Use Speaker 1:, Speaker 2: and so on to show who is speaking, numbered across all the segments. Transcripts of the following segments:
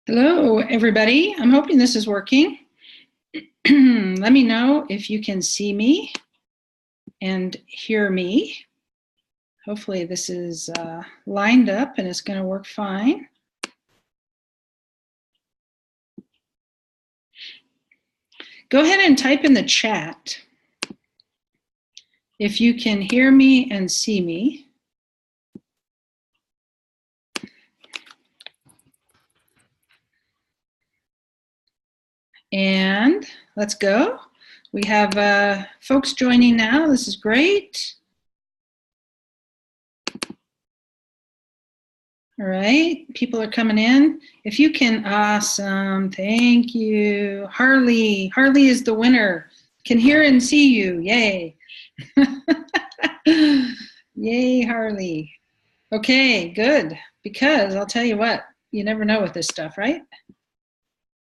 Speaker 1: Hello, everybody. I'm hoping this is working. Let me know if you can see me and hear me. Hopefully this is lined up and it's going to work fine. Go ahead and type in the chat if you can hear me and see me. And let's go. We have folks joining now. This is great. All right, people are coming in. If you can, awesome, thank you. Harley is the winner. Can hear and see you, yay. Yay, Harley. Okay, good, because I'll tell you what, you never know with this stuff, right?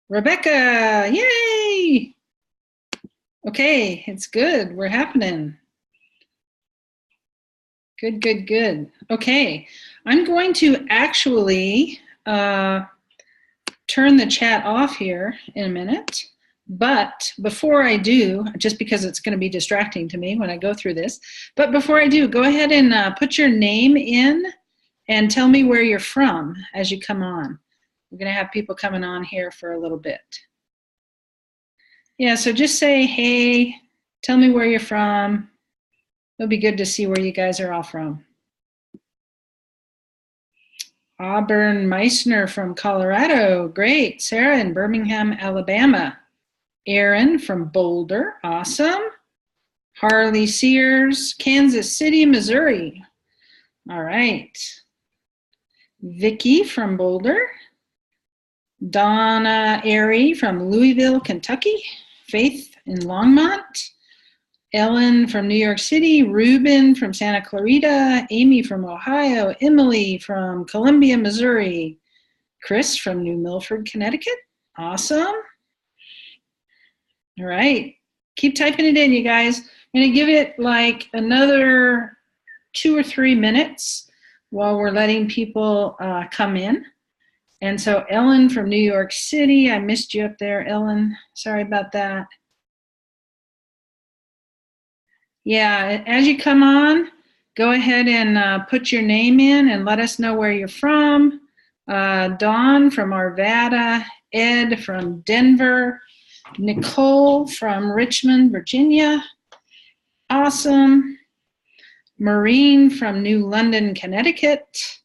Speaker 1: Rebecca, yay! Okay, it's good, we're happening. Good, good, good. Okay, I'm going to actually turn the chat off here in a minute. But before I do, just because it's going to be distracting to me when I go through this, but before I do, go ahead and put your name in and tell me where you're from as you come on. We're going to have people coming on here for a little bit. Yeah, so just say, hey, tell me where you're from. It'll be good to see where you guys are all from. Auburn Meissner from Colorado, great. Sarah in Birmingham, Alabama. Aaron from Boulder, awesome. Harley Sears, Kansas City, Missouri. All right. Vicki from Boulder. Donna Airy from Louisville, Kentucky. Faith in Longmont. Ellen from New York City. Ruben from Santa Clarita. Amy from Ohio. Emily from Columbia, Missouri. Chris from New Milford, Connecticut. Awesome. All right, keep typing it in, you guys. I'm going to give it like another 2 or 3 minutes while we're letting people come in. And so Ellen from New York City, I missed you up there, Ellen. Sorry about that. Yeah, as you come on, go ahead and put your name in and let us know where you're from. Dawn from Arvada, Ed from Denver, Nicole from Richmond, Virginia. Awesome. Maureen from New London, Connecticut.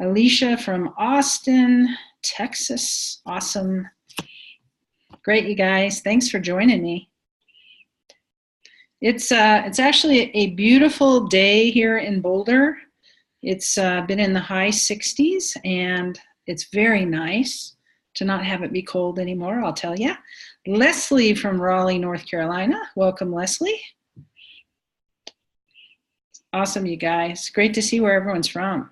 Speaker 1: Alicia from Austin, Texas. Awesome. Great, you guys. Thanks for joining me. It's actually a beautiful day here in Boulder. It's been in the high 60s, and it's very nice to not have it be cold anymore, I'll tell you. Leslie from Raleigh, North Carolina. Welcome, Leslie. Awesome, you guys. Great to see where everyone's from.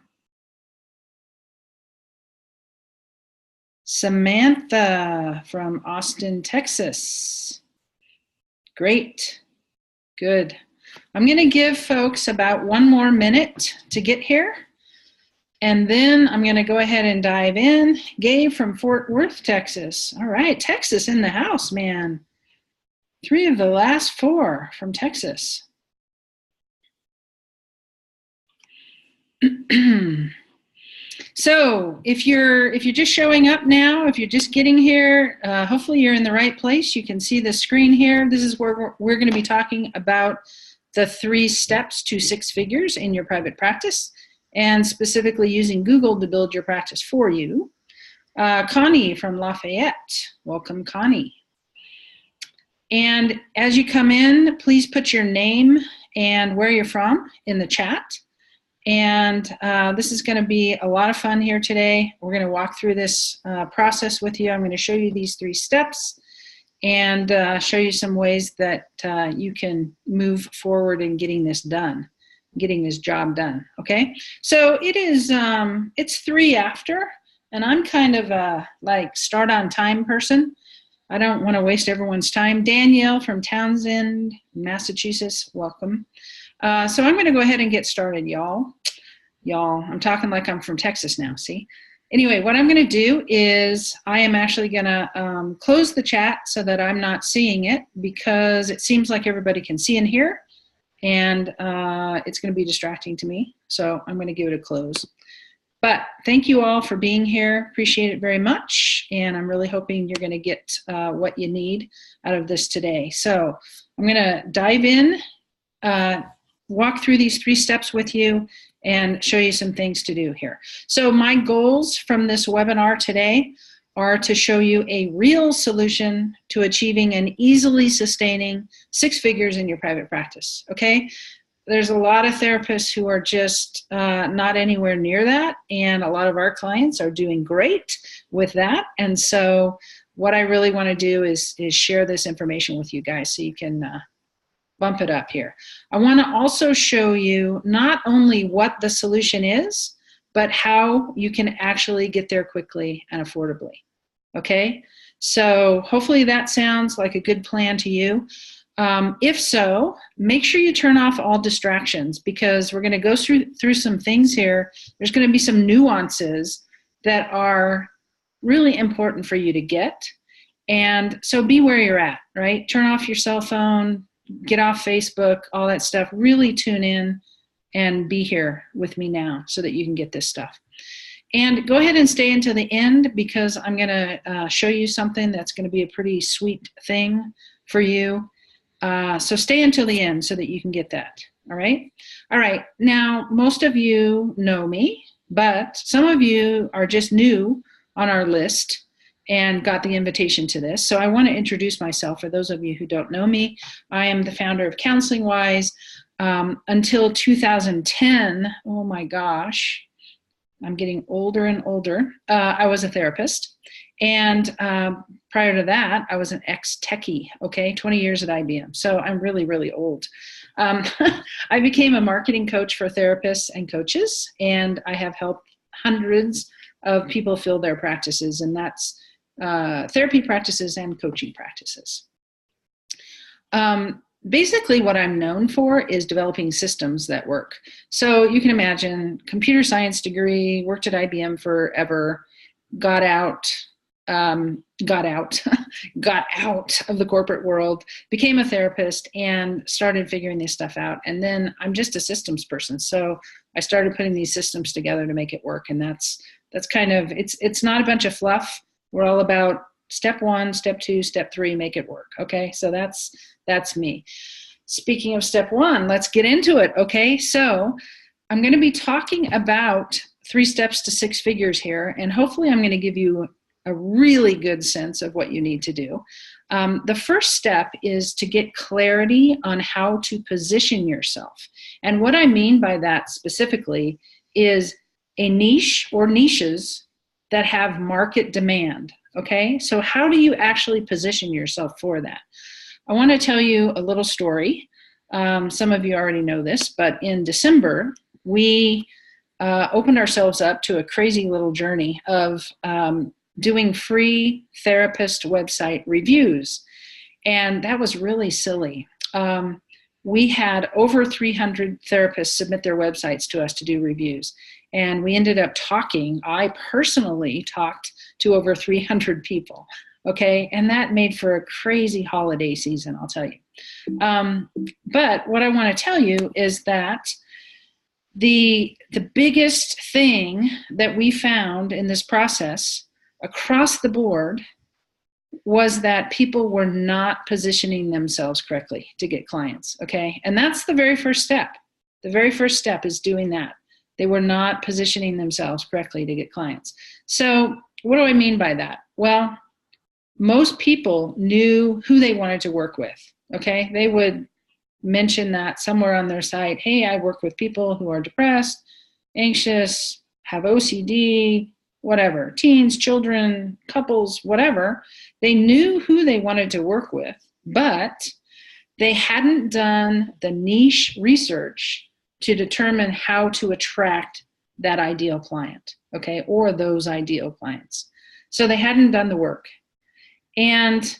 Speaker 1: Samantha from Austin, Texas. Great. Good. I'm going to give folks about 1 more minute to get here. And then I'm going to go ahead and dive in. Gabe from Fort Worth, Texas. All right, Texas in the house, man. 3 of the last 4 from Texas. So if you're just showing up now, if you're just getting here, hopefully you're in the right place. You can see the screen here. This is where we're going to be talking about the 3 steps to 6 figures in your private practice, and specifically using Google to build your practice for you. Connie from Lafayette. Welcome, Connie. And as you come in, please put your name and where you're from in the chat. And this is going to be a lot of fun here today. We're going to walk through this process with you. I'm going to show you these 3 steps and show you some ways that you can move forward in getting this done, getting this job done, okay? So it is, it's 3 after, and I'm kind of a like start on time person. I don't want to waste everyone's time. Danielle from Townsend, Massachusetts, welcome. So I'm going to go ahead and get started, y'all. I'm talking like I'm from Texas now, see? Anyway, what I'm going to do is I am actually going to close the chat so that I'm not seeing it, because it seems like everybody can see and hear, and it's going to be distracting to me. So I'm going to give it a close. But thank you all for being here. Appreciate it very much. And I'm really hoping you're going to get what you need out of this today. So I'm going to dive in, walk through these 3 steps with you, and show you some things to do here. So my goals from this webinar today are to show you a real solution to achieving an easily sustaining 6 figures in your private practice, okay? There's a lot of therapists who are just not anywhere near that, and a lot of our clients are doing great with that. And so what I really want to do is share this information with you guys so you can bump it up here. I want to also show you not only what the solution is, but how you can actually get there quickly and affordably. Okay? So hopefully that sounds like a good plan to you. If so, make sure you turn off all distractions, because we're going to go through some things here. There's going to be some nuances that are really important for you to get. And so be where you're at, right? Turn off your cell phone, get off Facebook, all that stuff. Really tune in and be here with me now so that you can get this stuff. And go ahead and stay until the end, because I'm going to show you something that's going to be a pretty sweet thing for you. So stay until the end so that you can get that. All right. All right. Now, most of you know me, but some of you are just new on our list and got the invitation to this. So I want to introduce myself for those of you who don't know me. I am the founder of Counseling Wise. Until 2010, oh my gosh, I'm getting older and older. I was a therapist. And prior to that, I was an ex-techie, okay, 20 years at IBM. So I'm really, really old. I became a marketing coach for therapists and coaches, and I have helped hundreds of people fill their practices, and that's therapy practices and coaching practices. Basically, what I'm known for is developing systems that work. So you can imagine, computer science degree, worked at IBM forever, got out got out of the corporate world, became a therapist, and started figuring this stuff out. And then I'm just a systems person. So I started putting these systems together to make it work. And that's kind of, it's not a bunch of fluff. We're all about step 1, step 2, step 3, make it work. Okay. So that's me. Speaking of step 1, let's get into it. Okay. So I'm going to be talking about 3 steps to 6 figures here. And hopefully I'm going to give you a really good sense of what you need to do. The first step is to get clarity on how to position yourself. And what I mean by that specifically is a niche or niches that have market demand. Okay, so how do you actually position yourself for that? I want to tell you a little story. Some of you already know this, but in December, we opened ourselves up to a crazy little journey of doing free therapist website reviews. And that was really silly. We had over 300 therapists submit their websites to us to do reviews. And we ended up I personally talked to over 300 people. Okay, and that made for a crazy holiday season, I'll tell you. But what I want to tell you is that the biggest thing that we found in this process across the board was that people were not positioning themselves correctly to get clients, okay? And that's the very first step. The very first step is doing that. They were not positioning themselves correctly to get clients. So what do I mean by that? Well, most people knew who they wanted to work with, okay? They would mention that somewhere on their site, hey, I work with people who are depressed, anxious, have OCD, whatever, teens, children, couples, whatever. They knew who they wanted to work with, but they hadn't done the niche research to determine how to attract that ideal client, okay, or those ideal clients. So they hadn't done the work. And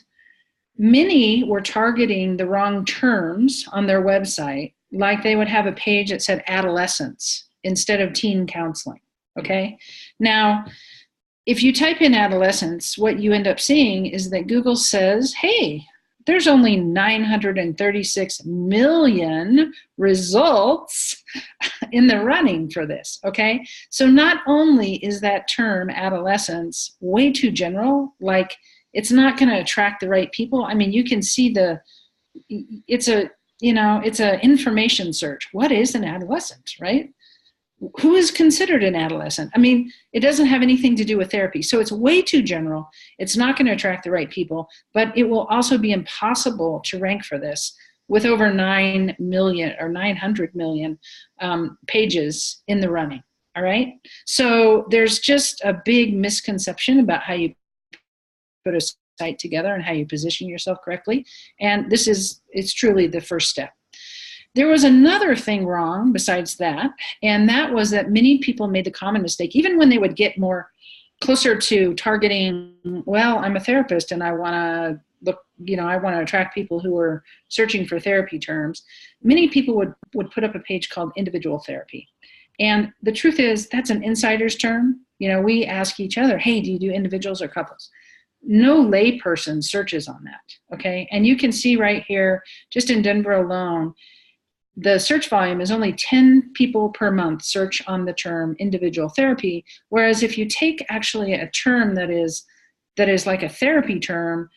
Speaker 1: many were targeting the wrong terms on their website, like they would have a page that said adolescence instead of teen counseling, okay? Now, if you type in adolescence, what you end up seeing is that Google says, hey, there's only 936 million results in the running for this, okay? So not only is that term adolescence way too general, like it's not going to attract the right people. I mean, you can see it's a information search. What is an adolescent, right? Who is considered an adolescent? I mean, it doesn't have anything to do with therapy. So it's way too general. It's not going to attract the right people, but it will also be impossible to rank for this with over 9 million or 900 million pages in the running. All right. So there's just a big misconception about how you put a site together and how you position yourself correctly. And it's truly the first step. There was another thing wrong besides that, and that was that many people made the common mistake, even when they would get more closer to targeting, well, I'm a therapist and I want to attract people who are searching for therapy terms. Many people would put up a page called individual therapy. And the truth is that's an insider's term. We ask each other, hey, do you do individuals or couples? No layperson searches on that, okay? And you can see right here, just in Denver alone, the search volume is only 10 people per month search on the term individual therapy, whereas if you take actually a term that is like a therapy term,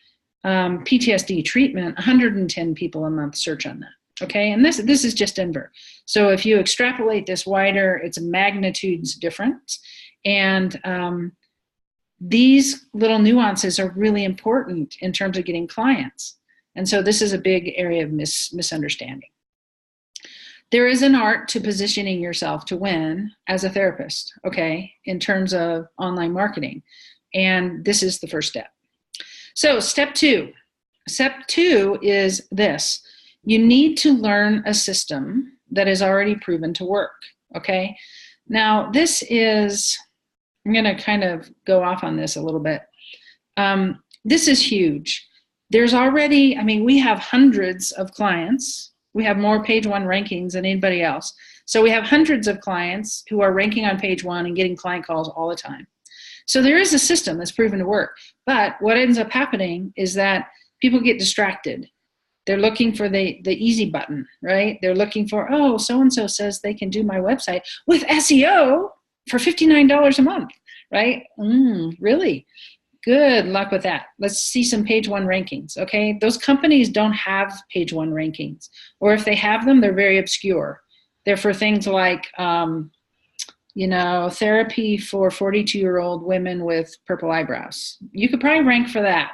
Speaker 1: PTSD treatment, 110 people a month search on that, okay? And this is just Denver. So if you extrapolate this wider, it's magnitudes different. And these little nuances are really important in terms of getting clients. And so this is a big area of misunderstanding. There is an art to positioning yourself to win as a therapist, okay, in terms of online marketing. And this is the first step. So step two is this. You need to learn a system that is already proven to work, okay? Now, I'm going to kind of go off on this a little bit. This is huge. There's already, we have hundreds of clients. We have more page one rankings than anybody else. So we have hundreds of clients who are ranking on page one and getting client calls all the time. So there is a system that's proven to work. But what ends up happening is that people get distracted. They're looking for the easy button, right? They're looking for, oh, so-and-so says they can do my website with SEO for $59 a month, right? Really? Good luck with that. Let's see some page one rankings, okay? Those companies don't have page one rankings, or if they have them, they're very obscure. They're for things like, therapy for 42-year-old women with purple eyebrows. You could probably rank for that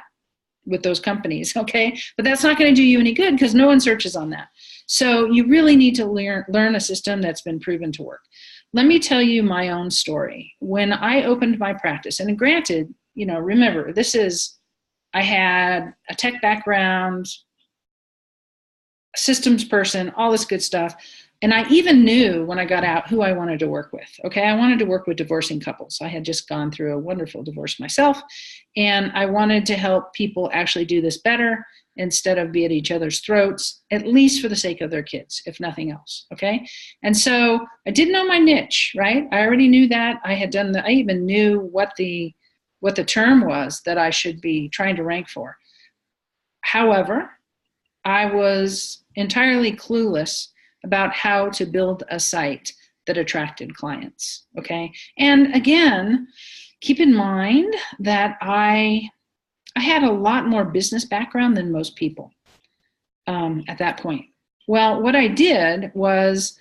Speaker 1: with those companies, okay? But that's not going to do you any good because no one searches on that. So you really need to learn a system that's been proven to work. Let me tell you my own story. When I opened my practice, and granted, remember, I had a tech background, systems person, all this good stuff. And I even knew when I got out who I wanted to work with. Okay, I wanted to work with divorcing couples. I had just gone through a wonderful divorce myself, and I wanted to help people actually do this better instead of be at each other's throats, at least for the sake of their kids, if nothing else. Okay, and so I did know my niche, right? I already knew that. I even knew what the term was that I should be trying to rank for. However, I was entirely clueless about how to build a site that attracted clients, okay? And again, keep in mind that I had a lot more business background than most people at that point. Well, what I did was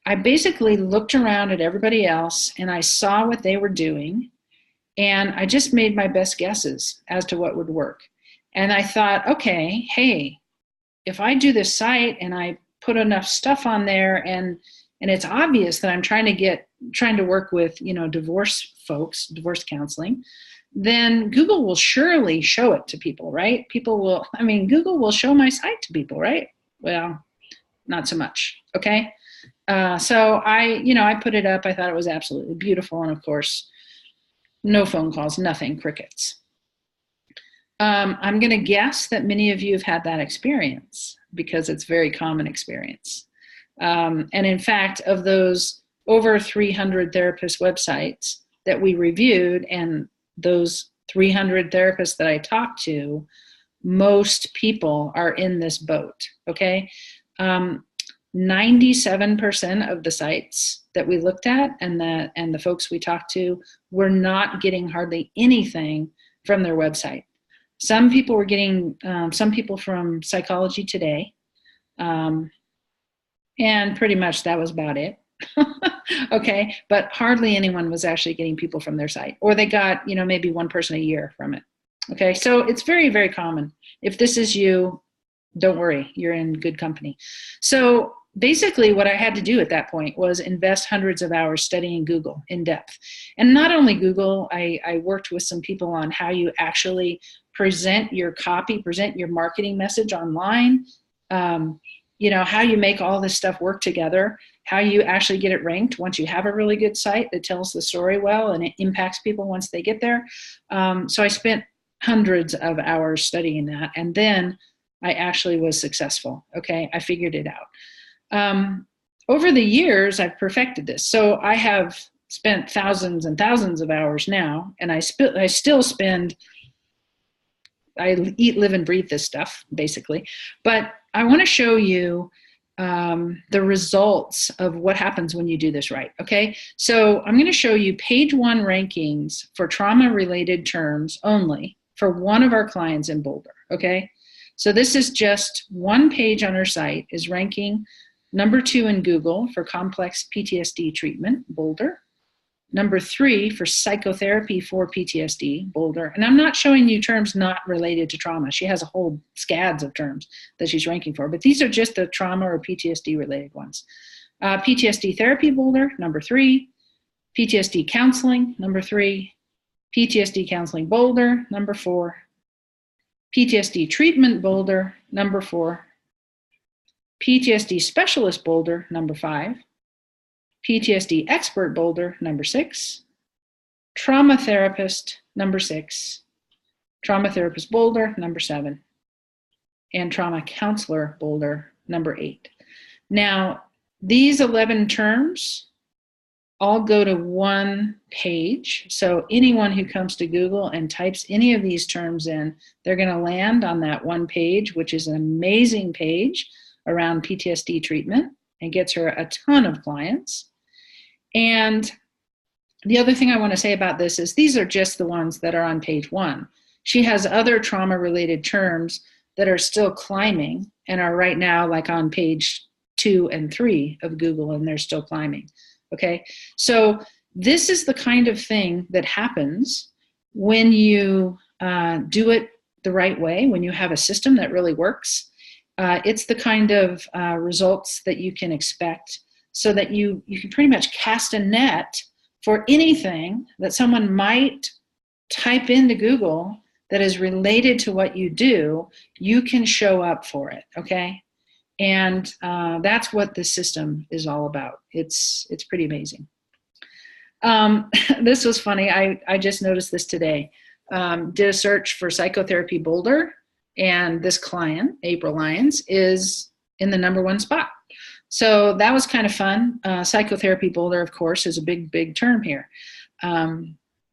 Speaker 1: I basically looked around at everybody else and I saw what they were doing, and I just made my best guesses as to what would work. And I thought, okay, hey, if I do this site and I put enough stuff on there and it's obvious that I'm trying to work with, divorce folks, divorce counseling, then Google will surely show it to people, right? Google will show my site to people, right? Well, not so much, okay? So I put it up. I thought it was absolutely beautiful. And of course, no phone calls, nothing, crickets. I'm going to guess that many of you have had that experience because it's a very common experience. And in fact, of those over 300 therapist websites that we reviewed, and those 300 therapists that I talked to, most people are in this boat, okay? 97% of the sites that we looked at and the folks we talked to were not getting hardly anything from their website. Some people were getting, some people from Psychology Today, and pretty much that was about it. Okay, but hardly anyone was actually getting people from their site, or they got, maybe one person a year from it. Okay, so it's very, very common. If this is you, don't worry, you're in good company. So basically what I had to do at that point was invest hundreds of hours studying Google in depth. And not only Google, I worked with some people on how you actually present your copy, present your marketing message online, how you make all this stuff work together, how you actually get it ranked once you have a really good site that tells the story well and it impacts people once they get there. So I spent hundreds of hours studying that, and then I actually was successful. Okay, I figured it out. Over the years, I've perfected this. So I have spent thousands and thousands of hours now, and I still spend, I eat, live, and breathe this stuff, basically. But I want to show you the results of what happens when you do this right, okay? So I'm going to show you page 1 rankings for trauma-related terms only for one of our clients in Boulder, okay? So this is just one page on her site is ranking number 2 in Google for complex PTSD treatment, Boulder. Number 3 for psychotherapy for PTSD, Boulder. And I'm not showing you terms not related to trauma. She has a whole scads of terms that she's ranking for, but these are just the trauma or PTSD related ones. PTSD therapy, Boulder, number 3. PTSD counseling, number 3. PTSD counseling, Boulder, number 4. PTSD treatment, Boulder, number 4. PTSD specialist, Boulder, number 5. PTSD expert, Boulder, number 6. Trauma therapist, number 6. Trauma therapist, Boulder, number 7. And trauma counselor, Boulder, number 8. Now, these 11 terms all go to one page. So anyone who comes to Google and types any of these terms in, they're going to land on that one page, which is an amazing page around PTSD treatment and gets her a ton of clients. And the other thing I want to say about this is these are just the ones that are on page 1. She has other trauma-related terms that are still climbing and are right now like on page 2 and 3 of Google, and they're still climbing. Okay, so this is the kind of thing that happens when you do it the right way, when you have a system that really works. It's the kind of results that you can expect, so that you can pretty much cast a net for anything that someone might type into Google that is related to what you do. You can show up for it, okay? And that's what the system is all about. It's pretty amazing. This was funny. I just noticed this today. Did a search for psychotherapy Boulder, and this client, April Lyons, is in the number 1 spot. So that was kind of fun. Psychotherapy Boulder, of course, is a big, big term here.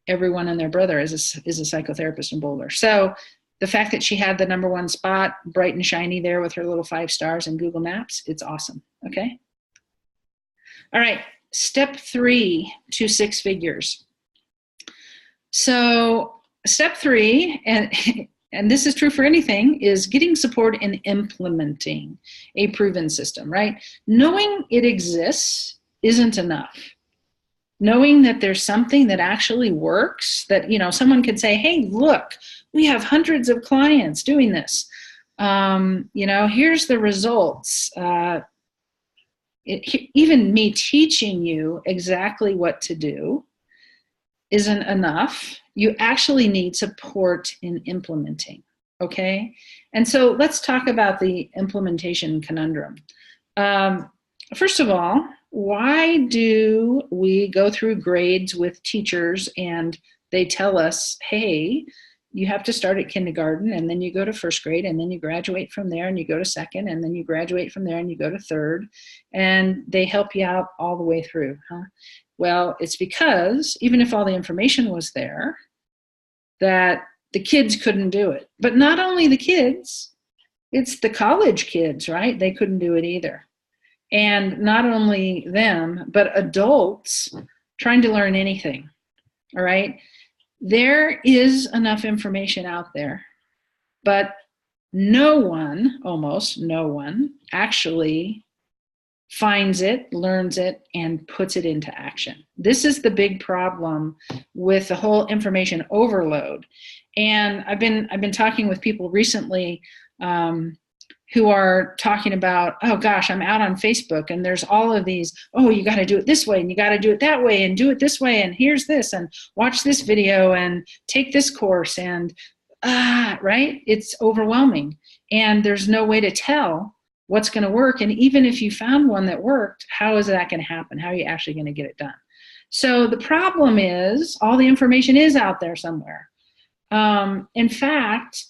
Speaker 1: Everyone and their brother is a psychotherapist in Boulder. So the fact that she had the number 1 spot, bright and shiny there with her little 5 stars in Google Maps, it's awesome, okay? All right, step 3 to 6 figures. So step 3, and this is true for anything, is getting support in implementing a proven system, right? Knowing it exists isn't enough. Knowing that there's something that actually works, that, someone could say, hey, look, we have hundreds of clients doing this. Here's the results. Even me teaching you exactly what to do isn't enough. You actually need support in implementing, okay? And so let's talk about the implementation conundrum. First of all, why do we go through grades with teachers and they tell us, hey, you have to start at kindergarten, and then you go to first grade, and then you graduate from there, and you go to second, and then you graduate from there, and you go to third, and they help you out all the way through, huh? Well, it's because even if all the information was there, that the kids couldn't do it. But not only the kids, it's the college kids, right? They couldn't do it either. And not only them, but adults trying to learn anything, all right? There is enough information out there, but no one, almost no one, actually finds it, learns it, and puts it into action. This is the big problem with the whole information overload. And I've been talking with people recently who are talking about, oh gosh, I'm out on Facebook and there's all of these, oh, you got to do it this way and you got to do it that way and do it this way and here's this and watch this video and take this course and right? It's overwhelming and there's no way to tell what's going to work. And even if you found one that worked, how is that going to happen? How are you actually going to get it done? So the problem is all the information is out there somewhere. In fact,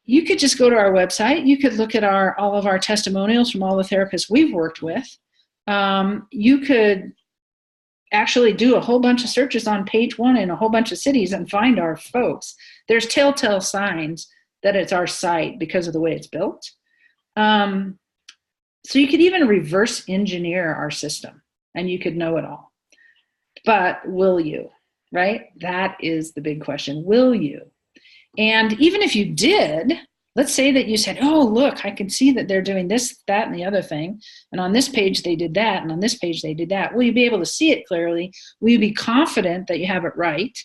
Speaker 1: you could just go to our website. You could look at all of our testimonials from all the therapists we've worked with. You could actually do a whole bunch of searches on page one in a whole bunch of cities and find our folks. There's telltale signs that it's our site because of the way it's built. So you could even reverse engineer our system and you could know it all. But will you, right? That is the big question. Will you? And even if you did, let's say that you said, oh, look, I can see that they're doing this, that, and the other thing. And on this page, they did that. And on this page, they did that. Will you be able to see it clearly? Will you be confident that you have it right?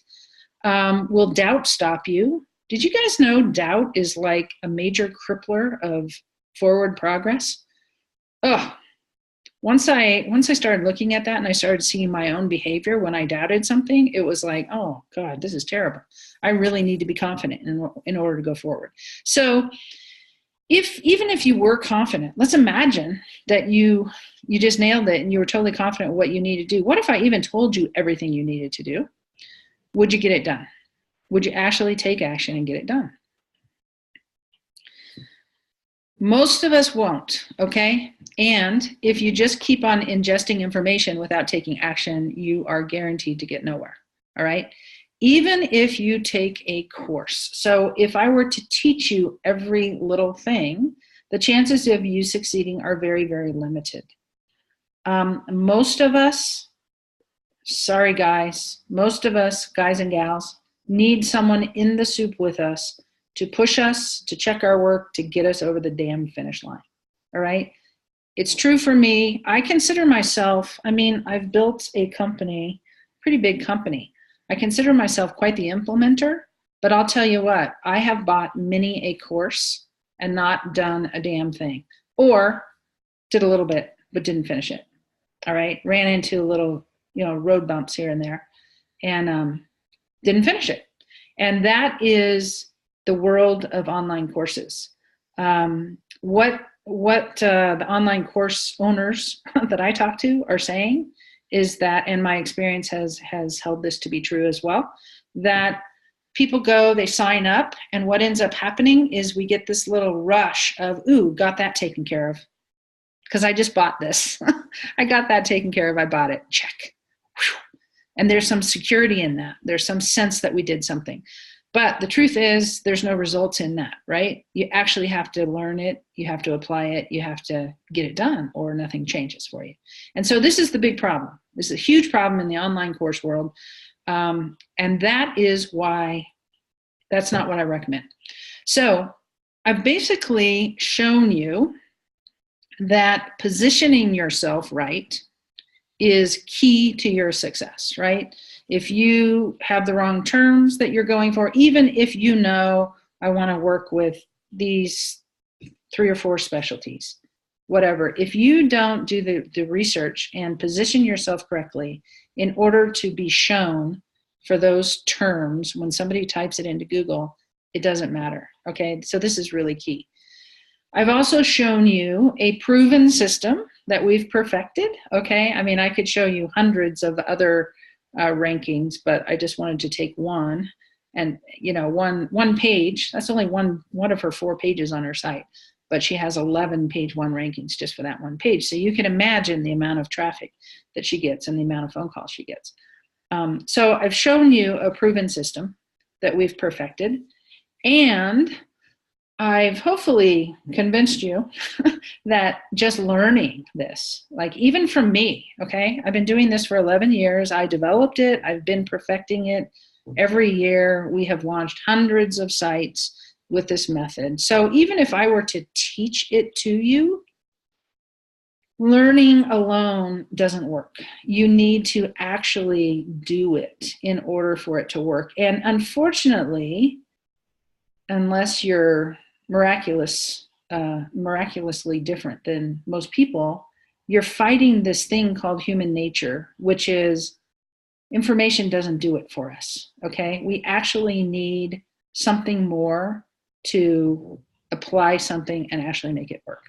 Speaker 1: Will doubt stop you? Did you guys know doubt is like a major crippler of forward progress? Oh, once I started looking at that and I started seeing my own behavior when I doubted something, it was like, oh God, this is terrible. I really need to be confident in order to go forward. So even if you were confident, let's imagine that you just nailed it and you were totally confident in what you need to do. What if I even told you everything you needed to do? Would you get it done? Would you actually take action and get it done? Most of us won't, okay? And if you just keep on ingesting information without taking action, you are guaranteed to get nowhere, all right? Even if you take a course. So if I were to teach you every little thing, the chances of you succeeding are very, very limited. Most of us, sorry guys, most of us, guys and gals, need someone in the soup with us to push us, to check our work, to get us over the damn finish line, all right? It's true for me. I consider myself, I've built a company, pretty big company. I consider myself quite the implementer, but I'll tell you what, I have bought many a course and not done a damn thing, or did a little bit, but didn't finish it, all right? Ran into little, road bumps here and there and didn't finish it. And that is the world of online courses. What the online course owners that I talk to are saying is that, and my experience has held this to be true as well, that people go, they sign up, and what ends up happening is we get this little rush of, ooh, got that taken care of. Because I just bought this. I got that taken care of, I bought it, check. Whew. And there's some security in that. There's some sense that we did something. But the truth is there's no results in that, right? You actually have to learn it. You have to apply it. You have to get it done or nothing changes for you. And so this is the big problem. This is a huge problem in the online course world. And that is why that's not what I recommend. So I've basically shown you that positioning yourself right is key to your success, right? If you have the wrong terms that you're going for, even if you know, I want to work with these 3 or 4 specialties, whatever, if you don't do the research and position yourself correctly in order to be shown for those terms, when somebody types it into Google, it doesn't matter, okay? So this is really key. I've also shown you a proven system that we've perfected, okay? I could show you hundreds of other rankings, but I just wanted to take one and, one page, that's only one of her 4 pages on her site, but she has 11 page 1 rankings just for that one page. So you can imagine the amount of traffic that she gets and the amount of phone calls she gets. So I've shown you a proven system that we've perfected. And I've hopefully convinced you that just learning this, like even from me, okay, I've been doing this for 11 years. I developed it. I've been perfecting it. Every year we have launched hundreds of sites with this method. So even if I were to teach it to you, learning alone doesn't work. You need to actually do it in order for it to work. And unfortunately, unless you're miraculously different than most people, you're fighting this thing called human nature, which is information doesn't do it for us, okay? We actually need something more to apply something and actually make it work,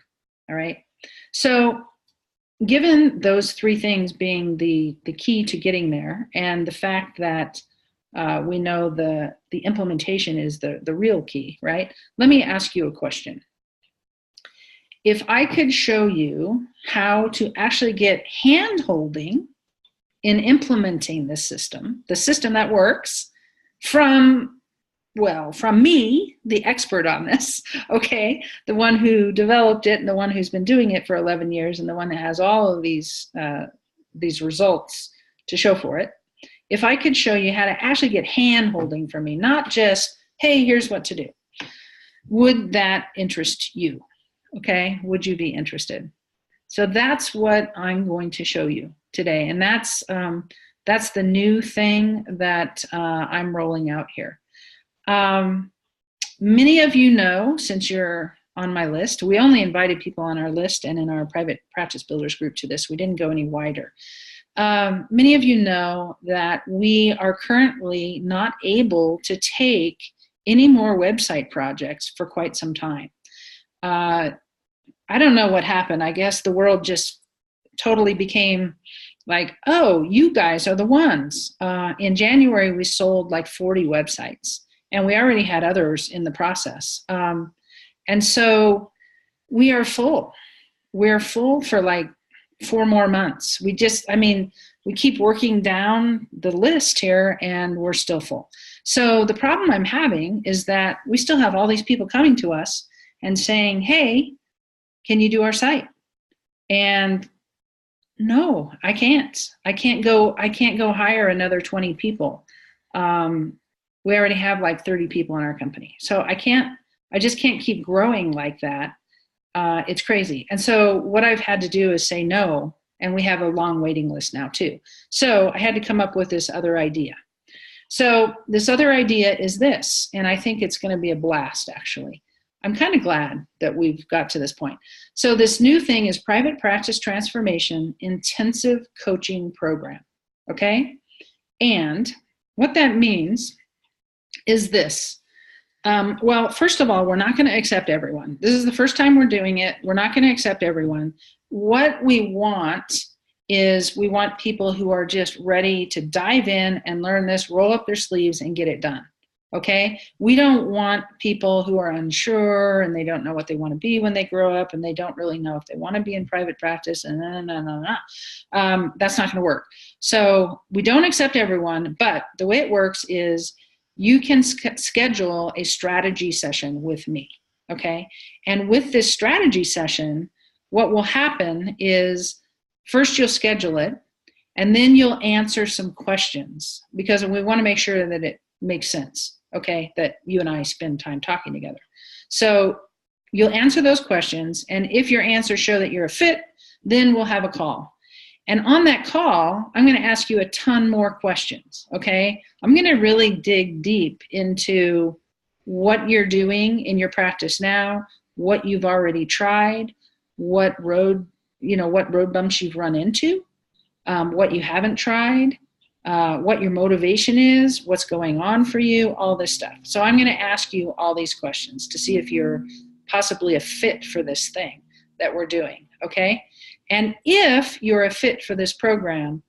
Speaker 1: all right? So given those three things being the key to getting there, and the fact that we know the implementation is the real key, right? Let me ask you a question. If I could show you how to actually get hand-holding in implementing this system, the system that works, from me, the expert on this, okay, the one who developed it and the one who's been doing it for 11 years and the one that has all of these results to show for it, if I could show you how to actually get hand-holding from me, not just, hey, here's what to do, would that interest you? Okay, would you be interested? So that's what I'm going to show you today, and that's the new thing that I'm rolling out here. Many of you know, since you're on my list, we only invited people on our list and in our private practice builders group to this. We didn't go any wider. Many of you know that we are currently not able to take any more website projects for quite some time. I don't know what happened. I guess the world just totally became like, oh, you guys are the ones. In January, we sold like 40 websites, and we already had others in the process. And so we are full. We're full for like 4 more months. We keep working down the list here, and we're still full. So the problem I'm having is that we still have all these people coming to us and saying, hey, can you do our site? And no, I can't. I can't go hire another 20 people. We already have like 30 people in our company. So I just can't keep growing like that. It's crazy. And so what I've had to do is say no, and we have a long waiting list now too. So I had to come up with this other idea. So this other idea is this, and I think it's going to be a blast actually. I'm kind of glad that we've got to this point. So this new thing is Private Practice Transformation Intensive Coaching Program, okay? And what that means is this. Well, first of all, we're not going to accept everyone. This is the first time we're doing it. We're not going to accept everyone. What we want is we want people who are just ready to dive in and learn this, roll up their sleeves and get it done. Okay? We don't want people who are unsure and they don't know what they want to be when they grow up and they don't really know if they want to be in private practice and that's not going to work. So we don't accept everyone, but the way it works is you can schedule a strategy session with me, okay? And with this strategy session, what will happen is first you'll schedule it, and then you'll answer some questions because we want to make sure that it makes sense, okay, that you and I spend time talking together. So you'll answer those questions, and if your answers show that you're a fit, then we'll have a call. And on that call, I'm going to ask you a ton more questions, okay? I'm going to really dig deep into what you're doing in your practice now, what you've already tried, what road bumps you've run into, what you haven't tried, what your motivation is, what's going on for you, all this stuff. So I'm going to ask you all these questions to see if you're possibly a fit for this thing that we're doing, okay? And if you're a fit for this program,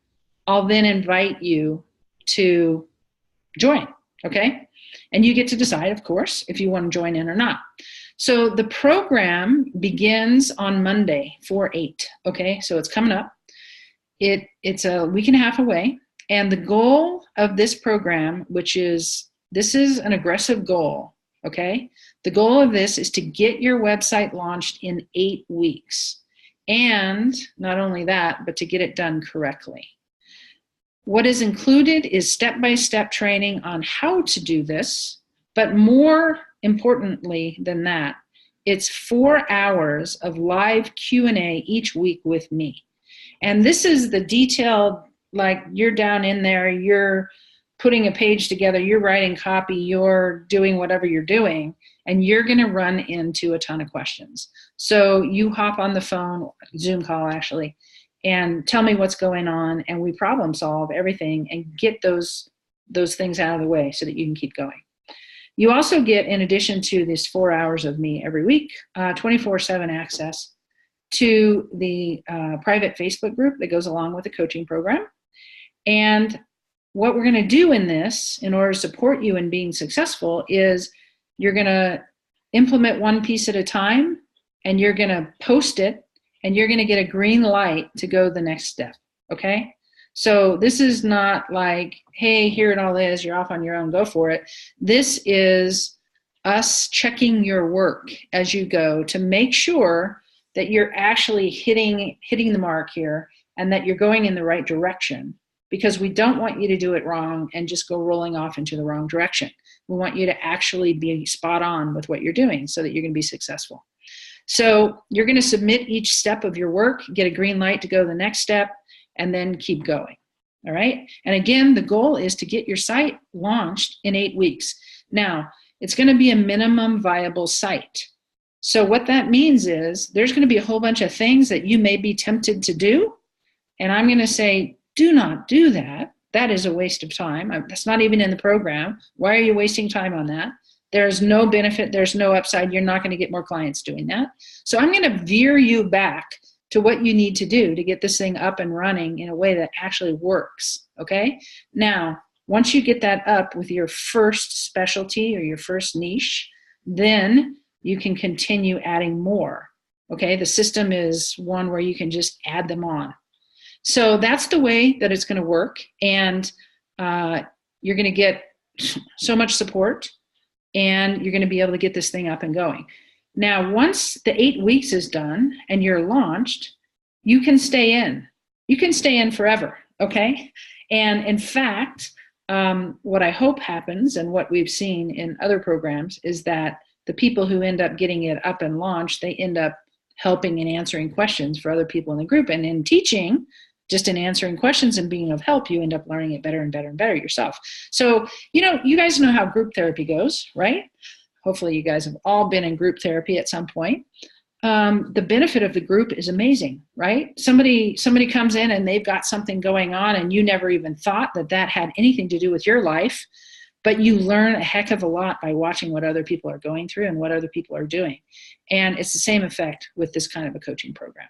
Speaker 1: I'll then invite you to join, okay? And you get to decide, of course, if you want to join in or not. So the program begins on Monday, 4/8, okay? So it's coming up. It's a week and a half away. And the goal of this program, which is This is an aggressive goal, okay? The goal of this is to get your website launched in 8 weeks. And not only that, but to get it done correctly. What is included is step-by-step training on how to do this, but more importantly than that, it's 4 hours of live Q&A each week with me. And this is the detailed, like you're down in there, you're putting a page together, you're writing copy, you're doing whatever you're doing, and you're going to run into a ton of questions. So you hop on the phone, Zoom call actually, and tell me what's going on, and we problem solve everything and get those things out of the way so that you can keep going. You also get, in addition to this 4 hours of me every week, 24/7 access to the private Facebook group that goes along with the coaching program. And what we're going to do in this, in order to support you in being successful, is you're going to implement one piece at a time, and you're going to post it, and you're going to get a green light to go the next step, okay? So this is not like, hey, here it all is, you're off on your own, go for it. This is us checking your work as you go to make sure that you're actually hitting the mark here and that you're going in the right direction, because we don't want you to do it wrong and just go rolling off into the wrong direction. We want you to actually be spot on with what you're doing so that you're going to be successful. So you're going to submit each step of your work, get a green light to go to the next step, and then keep going. All right. And again, the goal is to get your site launched in 8 weeks. Now, it's going to be a minimum viable site. So what that means is there's going to be a whole bunch of things that you may be tempted to do. And I'm going to say, do not do that. That is a waste of time. That's not even in the program. Why are you wasting time on that? There's no benefit. There's no upside. You're not going to get more clients doing that. So I'm going to veer you back to what you need to do to get this thing up and running in a way that actually works, okay? Now, once you get that up with your first specialty or your first niche, then you can continue adding more, okay? The system is one where you can just add them on. So that's the way that it's going to work, and you're going to get so much support, and you're going to be able to get this thing up and going. Now, once the 8 weeks is done and you're launched, you can stay in. You can stay in forever, okay? And in fact, what I hope happens, and what we've seen in other programs, is that the people who end up getting it up and launched, they end up helping and answering questions for other people in the group. And in teaching, just in answering questions and being of help, you end up learning it better and better and better yourself. So, you guys know how group therapy goes, right? Hopefully you guys have all been in group therapy at some point. The benefit of the group is amazing, right? Somebody comes in and they've got something going on and you never even thought that had anything to do with your life, but you learn a heck of a lot by watching what other people are going through and what other people are doing. And it's the same effect with this kind of a coaching program.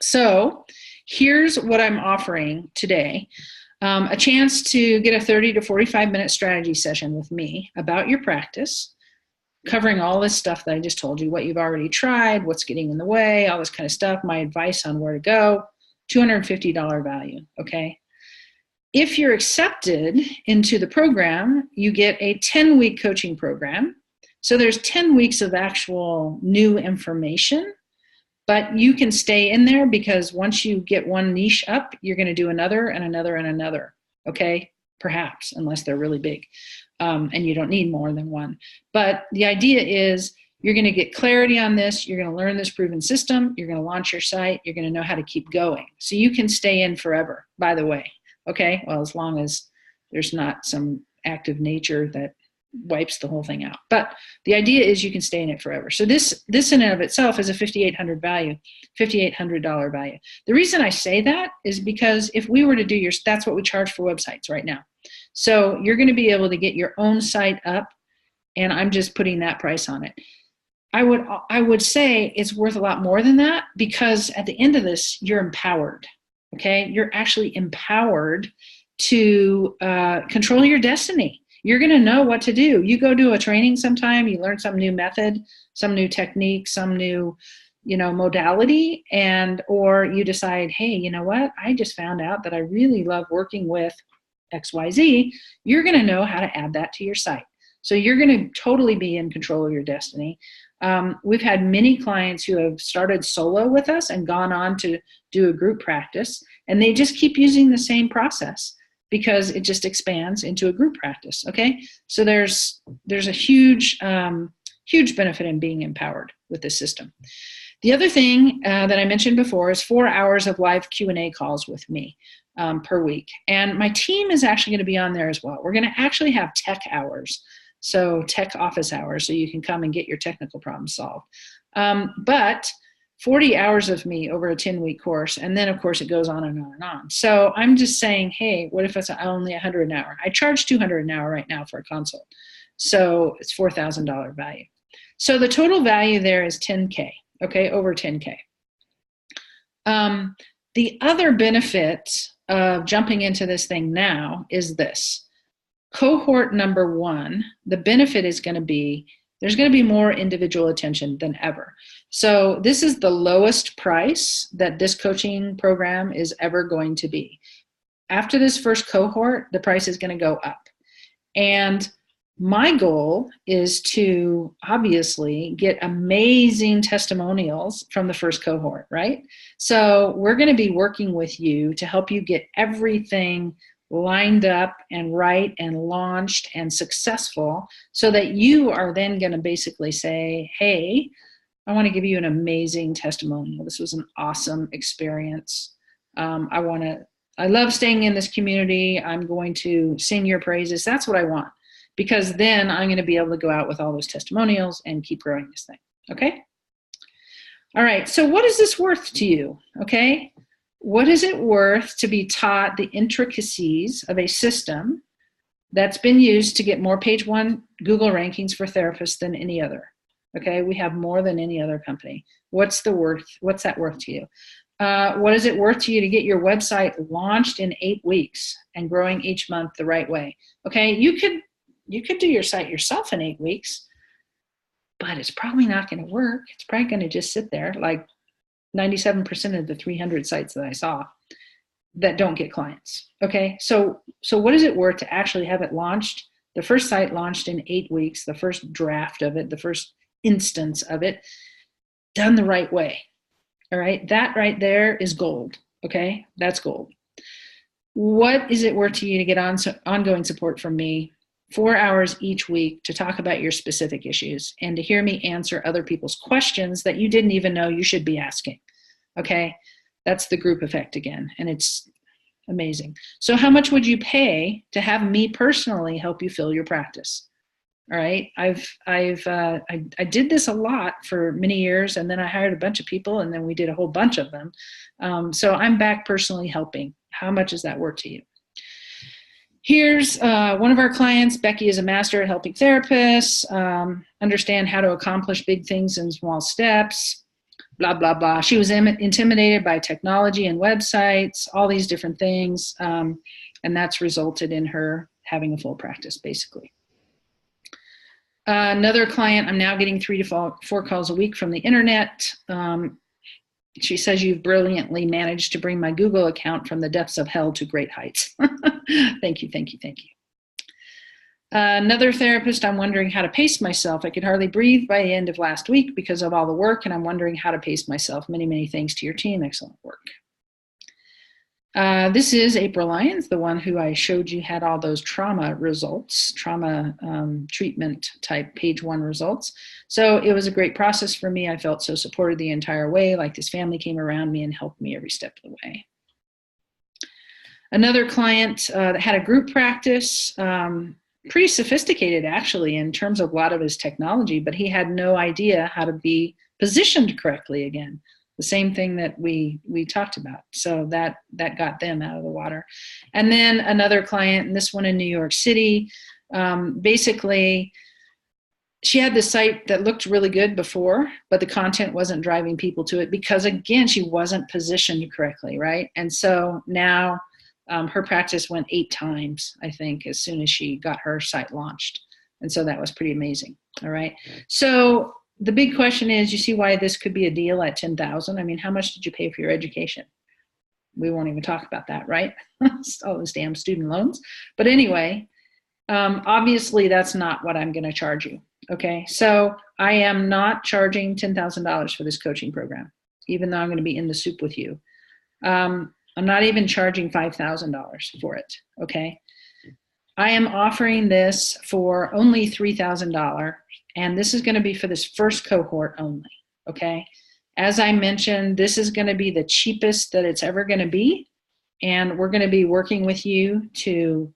Speaker 1: So here's what I'm offering today. A chance to get a 30 to 45 minute strategy session with me about your practice, covering all this stuff that I just told you, what you've already tried, what's getting in the way, all this kind of stuff, my advice on where to go, $250 value, okay? If you're accepted into the program, you get a 10-week coaching program. So there's 10 weeks of actual new information, but you can stay in there because once you get one niche up, you're going to do another and another and another, okay? Perhaps, unless they're really big. And you don't need more than one. But the idea is you're going to get clarity on this. You're going to learn this proven system. You're going to launch your site. You're going to know how to keep going. So you can stay in forever, by the way. Okay? Well, as long as there's not some active nature that wipes the whole thing out. But the idea is you can stay in it forever. So this in and of itself is a $5,800 value. The reason I say that is because if we were to do that's what we charge for websites right now. So you're going to be able to get your own site up, and I'm just putting that price on it. I would say it's worth a lot more than that, because at the end of this, you're empowered, okay? You're actually empowered to control your destiny. You're going to know what to do. You go do a training sometime, you learn some new method, some new technique, some new modality, or you decide, hey, you know what? I just found out that I really love working with XYZ, you're going to know how to add that to your site. So you're going to totally be in control of your destiny. We've had many clients who have started solo with us and gone on to do a group practice, and they just keep using the same process because it just expands into a group practice. Okay, so there's a huge benefit in being empowered with this system. The other thing that I mentioned before is 4 hours of live Q&A calls with me per week, and my team is actually going to be on there as well. We're going to actually have tech hours. So tech office hours, so you can come and get your technical problems solved. But 40 hours of me over a 10-week course, and then of course it goes on and on and on. So I'm just saying, hey, what if it's only $100 an hour? I charge $200 an hour right now for a consult. So it's $4,000 value. So the total value there is 10K, okay, over 10K. The other benefit of jumping into this thing now is this. Cohort number 1, the benefit is going to be, there's going to be more individual attention than ever. So this is the lowest price that this coaching program is ever going to be. After this first cohort, the price is going to go up. And my goal is to obviously get amazing testimonials from the first cohort, right? So we're going to be working with you to help you get everything lined up and right and launched and successful so that you are then going to basically say, hey, I want to give you an amazing testimonial. This was an awesome experience. I love staying in this community. I'm going to sing your praises. That's what I want, because then I'm going to be able to go out with all those testimonials and keep growing this thing. Okay. All right. So what is this worth to you? Okay. What is it worth to be taught the intricacies of a system that's been used to get more page 1 Google rankings for therapists than any other? Okay, we have more than any other company. What's that worth to you? What is it worth to you to get your website launched in 8 weeks and growing each month the right way? Okay, you could do your site yourself in 8 weeks, but it's probably not going to work. It's probably going to just sit there like 97% of the 300 sites that I saw that don't get clients. Okay, so what is it worth to actually have it launched, the first site launched in 8 weeks, the first draft of it, the first instance of it, done the right way? All right, that right there is gold. Okay, that's gold. What is it worth to you to get ongoing support from me, 4 hours each week, to talk about your specific issues and to hear me answer other people's questions that you didn't even know you should be asking? Okay, that's the group effect again, and it's amazing. So how much would you pay to have me personally help you fill your practice? All right, I did this a lot for many years, and then I hired a bunch of people, and then we did a whole bunch of them. So I'm back personally helping. How much is that worth to you? Here's one of our clients. Becky is a master at helping therapists understand how to accomplish big things in small steps, blah, blah, blah. She was intimidated by technology and websites, all these different things, and that's resulted in her having a full practice, basically. Another client, I'm now getting 3 to 4 calls a week from the internet. She says, you've brilliantly managed to bring my Google account from the depths of hell to great heights. Thank you, thank you, thank you. Another therapist, I'm wondering how to pace myself. I could hardly breathe by the end of last week because of all the work, and I'm wondering how to pace myself. Many, many thanks to your team. Excellent work. This is April Lyons, the one who I showed you had all those trauma results, trauma treatment type page 1 results. So it was a great process for me. I felt so supported the entire way, like this family came around me and helped me every step of the way. Another client that had a group practice, pretty sophisticated actually in terms of a lot of his technology, but he had no idea how to be positioned correctly again. The same thing that we talked about. So that got them out of the water. And then another client, and this one in New York City, basically she had this site that looked really good before, but the content wasn't driving people to it because, again, she wasn't positioned correctly, right? And so now her practice went 8 times, I think, as soon as she got her site launched. And so that was pretty amazing, all right? So the big question is, you see why this could be a deal at $10,000? I mean, how much did you pay for your education? we won't even talk about that, right? All those damn student loans. But anyway, obviously that's not what I'm going to charge you. Okay, so I am not charging $10,000 for this coaching program, even though I'm going to be in the soup with you. I'm not even charging $5,000 for it. Okay, I am offering this for only $3,000, and this is going to be for this first cohort only. Okay, as I mentioned, this is going to be the cheapest that it's ever going to be, and we're going to be working with you to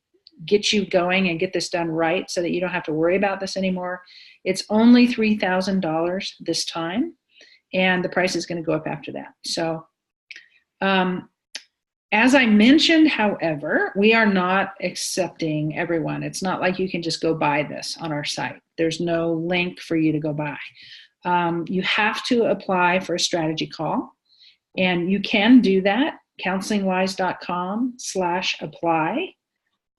Speaker 1: get you going and get this done right so that you don't have to worry about this anymore. It's only $3,000 this time, and the price is going to go up after that. So as I mentioned, however, we are not accepting everyone. It's not like you can just go buy this on our site. There's no link for you to go buy. You have to apply for a strategy call, and you can do that, counselingwise.com/apply.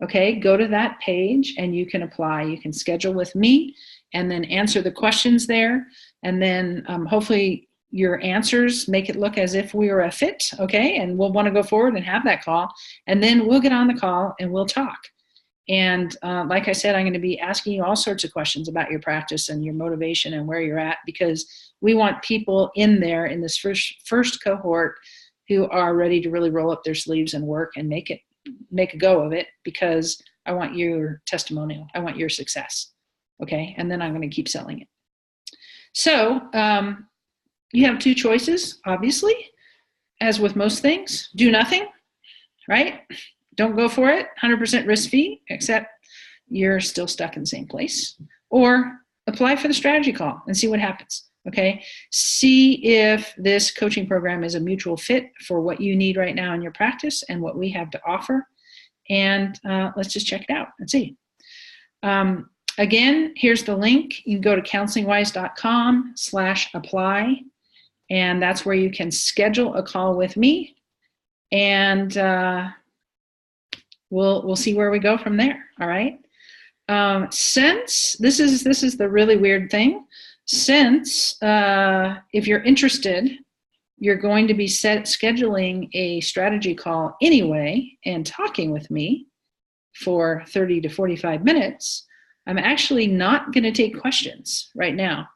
Speaker 1: Okay, go to that page and you can apply. You can schedule with me and then answer the questions there. And then hopefully your answers make it look as if we were a fit, okay? And we'll want to go forward and have that call. And then we'll get on the call and we'll talk. And like I said, I'm going to be asking you all sorts of questions about your practice and your motivation and where you're at, because we want people in there in this first cohort who are ready to really roll up their sleeves and work and make a go of it, because I want your testimonial. I want your success. Okay. And then I'm going to keep selling it. So you have two choices, obviously, as with most things. Do nothing, right? Don't go for it. 100% risk fee, except you're still stuck in the same place. Or apply for the strategy call and see what happens. Okay. See if this coaching program is a mutual fit for what you need right now in your practice and what we have to offer. And let's just check it out and see. Again, here's the link. You can go to counselingwise.com/apply, and that's where you can schedule a call with me, and we'll see where we go from there. All right. Since this is the really weird thing. Since if you're interested, you're going to be scheduling a strategy call anyway and talking with me for 30 to 45 minutes, I'm actually not going to take questions right now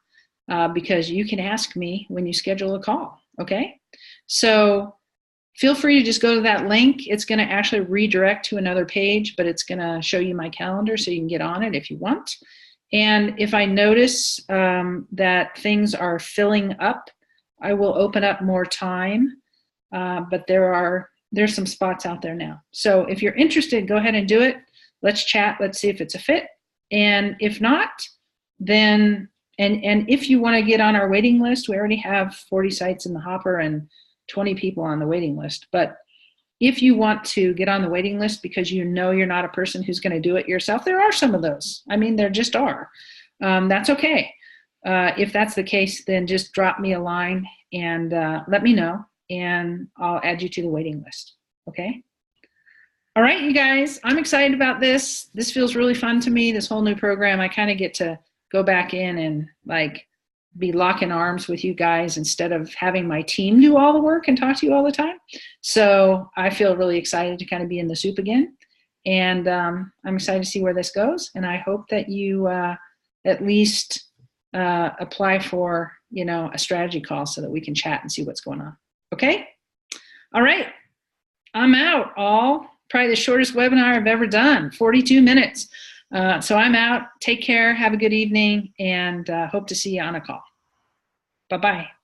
Speaker 1: because you can ask me when you schedule a call, okay? So feel free to just go to that link. It's going to actually redirect to another page, but it's going to show you my calendar so you can get on it if you want. And if I notice that things are filling up, I will open up more time, but there's some spots out there now. So if you're interested, go ahead and do it. Let's chat. Let's see if it's a fit. And if not, then, and if you want to get on our waiting list, we already have 40 sites in the hopper and 20 people on the waiting list. But if you want to get on the waiting list because you know you're not a person who's going to do it yourself, there are some of those. I mean, there just are. That's okay. If that's the case, then just drop me a line and let me know, and I'll add you to the waiting list. Okay? All right, you guys, I'm excited about this. This feels really fun to me, this whole new program. I kind of get to go back in and like be locking arms with you guys instead of having my team do all the work and talk to you all the time. So I feel really excited to kind of be in the soup again. And I'm excited to see where this goes. And I hope that you at least apply for, a strategy call so that we can chat and see what's going on. Okay? All right. I'm out, all. Probably the shortest webinar I've ever done, 42 minutes. So I'm out. Take care. Have a good evening, and hope to see you on a call. Bye-bye.